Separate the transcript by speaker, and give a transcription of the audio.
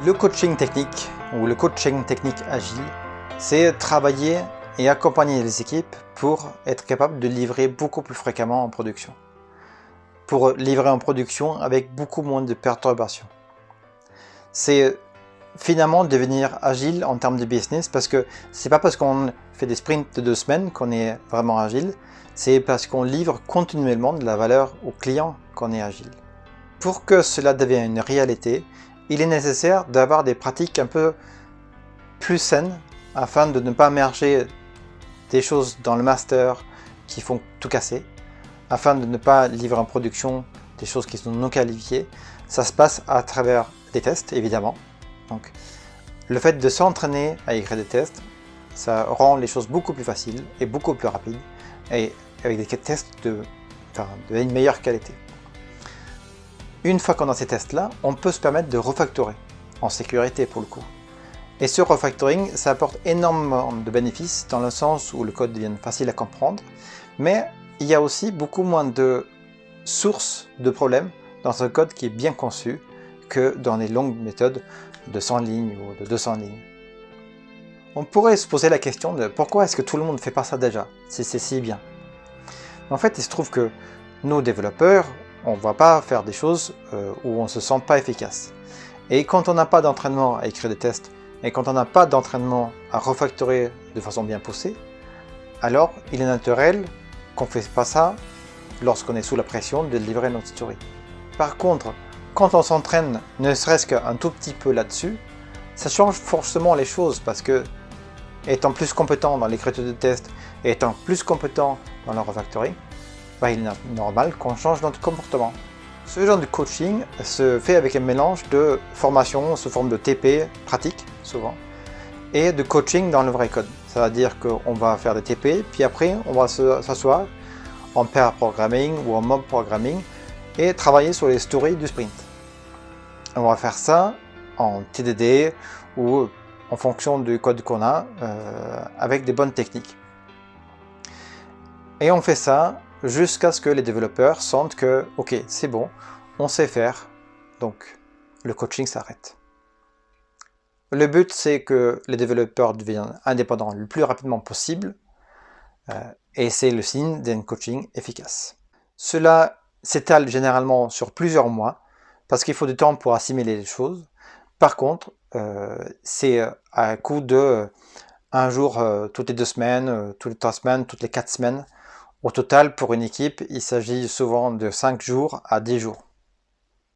Speaker 1: Le coaching technique ou le coaching technique agile, c'est travailler et accompagner les équipes pour être capable de livrer beaucoup plus fréquemment en production. Pour livrer en production avec beaucoup moins de perturbations. C'est finalement devenir agile en termes de business, parce que c'est pas parce qu'on fait des sprints de 2 semaines qu'on est vraiment agile, c'est parce qu'on livre continuellement de la valeur aux clients qu'on est agile. Pour que cela devienne une réalité, il est nécessaire d'avoir des pratiques un peu plus saines afin de ne pas merger des choses dans le master qui font tout casser, afin de ne pas livrer en production des choses qui sont non qualifiées. Ça se passe à travers des tests, évidemment. Donc, le fait de s'entraîner à écrire des tests, ça rend les choses beaucoup plus faciles et beaucoup plus rapides, et avec des tests de une meilleure qualité. Une fois qu'on a ces tests-là, on peut se permettre de refactorer, en sécurité pour le coup. Et ce refactoring, ça apporte énormément de bénéfices dans le sens où le code devient facile à comprendre, mais il y a aussi beaucoup moins de sources de problèmes dans un code qui est bien conçu que dans les longues méthodes de 100 lignes ou de 200 lignes. On pourrait se poser la question de pourquoi est-ce que tout le monde ne fait pas ça déjà, si c'est si bien. En fait, il se trouve que nos développeurs, on ne va pas faire des choses où on ne se sent pas efficace. Et quand on n'a pas d'entraînement à écrire des tests, et quand on n'a pas d'entraînement à refactorer de façon bien poussée, alors il est naturel qu'on ne fasse pas ça lorsqu'on est sous la pression de livrer notre story. Par contre, quand on s'entraîne ne serait-ce qu'un tout petit peu là-dessus, ça change forcément les choses, parce que étant plus compétent dans l'écriture de tests et étant plus compétent dans le refactoring, il est normal qu'on change notre comportement. Ce genre de coaching se fait avec un mélange de formation sous forme de TP pratique, souvent, et de coaching dans le vrai code. Ça veut dire qu'on va faire des TP, puis après on va s'asseoir en pair programming ou en mob programming et travailler sur les stories du sprint. On va faire ça en TDD ou en fonction du code qu'on a, avec des bonnes techniques. Et on fait ça jusqu'à ce que les développeurs sentent que, ok, c'est bon, on sait faire, donc le coaching s'arrête. Le but, c'est que les développeurs deviennent indépendants le plus rapidement possible, et c'est le signe d'un coaching efficace. Cela s'étale généralement sur plusieurs mois, parce qu'il faut du temps pour assimiler les choses. Par contre, c'est à coup de un jour toutes les 2 semaines, toutes les 3 semaines, toutes les 4 semaines. Au total, pour une équipe, il s'agit souvent de 5 jours à 10 jours.